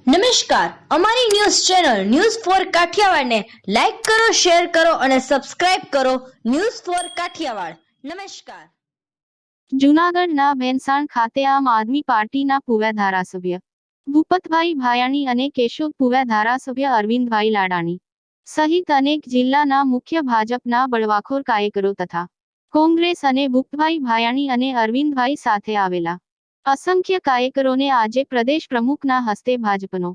નમસ્કાર, અમારી news channel news for Kathiyawad ને લાઈક કરો, શેર કરો અને સબસ્ક્રાઇબ કરો. News for Kathiyawad. નમસ્કાર. જૂનાગઢના ભેંસાણ ખાતે આમ આદમી પાર્ટીના પૂર્વ ધારાસભ્ય ભૂપતભાઈ ભાયાણી અને કેશોદ પૂર્વ ધારાસભ્ય અરવિંદભાઈ લાડાણી સહિત અનેક જિલ્લાના મુખ્ય ભાજપના બળવાખોર કાર્યકરો તથા કોંગ્રેસ અને ભૂપતભાઈ ભાયાણી અને અરવિંદભાઈ સાથે આવેલા અસંખ્ય કાર્યકરોને આજે પ્રદેશ પ્રમુખના હસ્તે ભાજપનો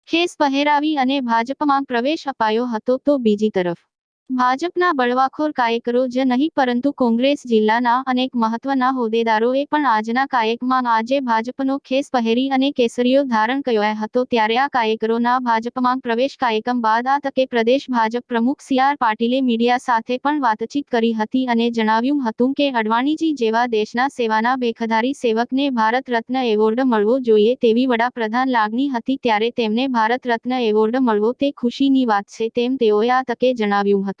ખેસ પહેરાવી અને ભાજપમાં પ્રવેશ અપાયો હતો. તો બીજી તરફ ભાજપના બળવાખોર કાર્યકરો જ નહીં પરંતુ કોંગ્રેસ જિલ્લાના અનેક મહત્વના હોદ્દેદારોએ પણ આજના કાર્યક્રમમાં આજે ભાજપનો ખેસ પહેરી અને કેસરીઓ ધારણ કર્યો હતો. ત્યારે આ કાર્યકરોના ભાજપમાં પ્રવેશ કાર્યક્રમ બાદ આ તકે પ્રદેશ ભાજપ પ્રમુખ સી.આર. પાટીલે મીડિયા સાથે પણ વાતચીત કરી હતી અને જણાવ્યું હતું કે અડવાણીજી જેવા દેશના સેવાના બેખધારી સેવકને ભારત રત્ન એવોર્ડ મળવો જોઈએ તેવી વડાપ્રધાન લાગણી હતી. ત્યારે તેમને ભારત રત્ન એવોર્ડ મળવો તે ખુશીની વાત છે તેમ તેઓએ આ તકે જણાવ્યું હતું.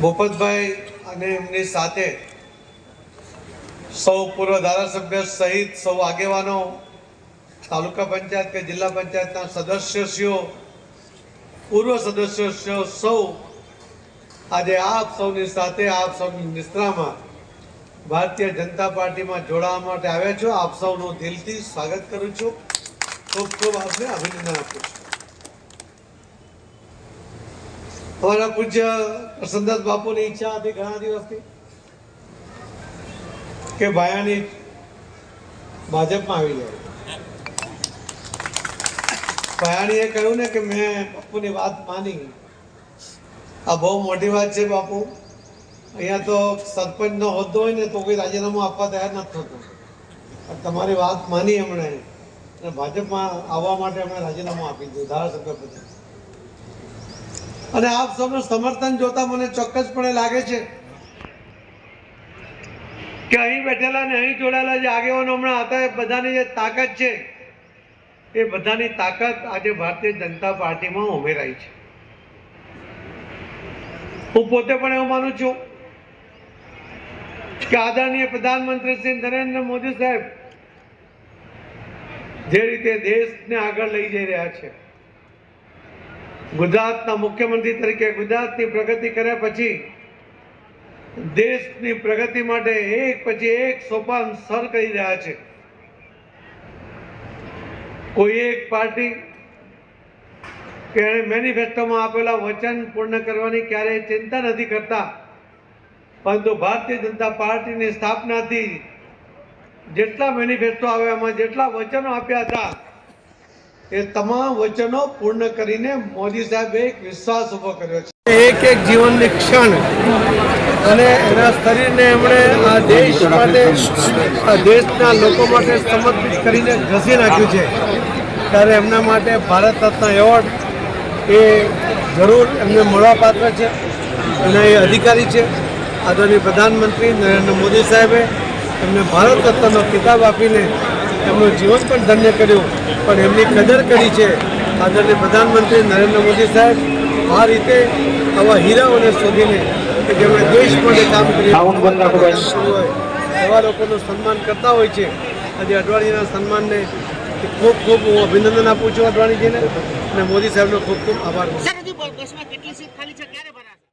ભૂપતભાઈ અને એમની સાથે સૌ પૂર્વ ધારાસભ્ય સહિત સૌ આગેવાનો, તાલુકા પંચાયત કે જિલ્લા પંચાયતના સદસ્યો, પૂર્વ સદસ્યો સૌ આજે આપ સૌની સાથે આપ સૌની નિશ્રામાં ભારતીય જનતા પાર્ટીમાં જોડાવા માટે આવ્યા છો. આપ સૌનું દિલથી સ્વાગત કરું છું. ખૂબ ખૂબ આપને અભિનંદન આપું છું. અમારા પૂજ્ય પ્રસન્નદાસ બાપુની ઈચ્છા હતી ઘણા દિવસથી કે ભાયાણી ભાજપમાં આવી જાય. ભાયાણીએ કહ્યું ને કે મેં બાપુની વાત માની. આ બહુ મોટી વાત છે બાપુ. અહીંયા તો સરપંચનો હોદ્દો હોય ને તો કોઈ રાજીનામું આપવા તૈયાર નથી થતું. તમારી વાત માની એમણે અને ભાજપમાં આવવા માટે એમણે રાજીનામું આપી દીધું ધારાસભ્ય પછી. અને આપ સૌનું સમર્થન જોતા મને ચોક્કસપણે લાગે છે કે અહીં બેઠેલા ને અહીં જોડાયેલા જે આગેવાનો હમણાં હતા એ બધાની જે તાકાત છે એ બધાની તાકાત આજે ભારતીય જનતા પાર્ટીમાં ઉમેરાઈ છે. હું પોતે પણ એવું માનું છું કે આદરણીય પ્રધાનમંત્રી શ્રી નરેન્દ્ર મોદી સાહેબ જે રીતે દેશને આગળ લઈ જઈ રહ્યા છે, ગુજરાતના મુખ્યમંત્રી તરીકે ગુજરાતની પ્રગતિ કર્યા પછી દેશની પ્રગતિ માટે એક પછી એક સોપાન સર કરી રહ્યા છે. કોઈ એક પાર્ટી કે મેનિફેસ્ટોમાં આપેલા વચન પૂર્ણ કરવાની ક્યારેય ચિંતા નથી કરતા, પરંતુ ભારતીય જનતા પાર્ટીની સ્થાપનાથી જેટલા મેનિફેસ્ટો આવ્યા એમાં જેટલા વચનો આપ્યા હતા એ તમામ વચનો પૂર્ણ કરીને મોદી સાહેબે એક વિશ્વાસ ઉભો કર્યો છે. એક એક જીવનની ક્ષણ અને એના શરીરને એમણે આ દેશ માટે, આ દેશના લોકો માટે સમર્પિત કરીને ઘસી નાખ્યું છે. ત્યારે એમના માટે ભારત રત્ન એવોર્ડ એ જરૂર એમને મળવાપાત્ર છે. એના એ અધિકારી છે. આદરણીય પ્રધાનમંત્રી નરેન્દ્ર મોદી સાહેબે એમને ભારત રત્નનો ખિતાબ આપીને એમનું જીવન પણ ધન્ય કર્યું, પણ એમની કદર કરી છે. આદરણીય પ્રધાનમંત્રી નરેન્દ્ર મોદી સાહેબ આ રીતે આવા હીરાઓને શોધીને કે જેમણે દેશ માટે કામ કર્યું હોય એવા લોકોનું સન્માન કરતા હોય છે. આજે અડવાણીના સન્માનને ખૂબ ખૂબ હું અભિનંદન આપું છું અડવાણીજીને અને મોદી સાહેબનો ખૂબ ખૂબ આભાર.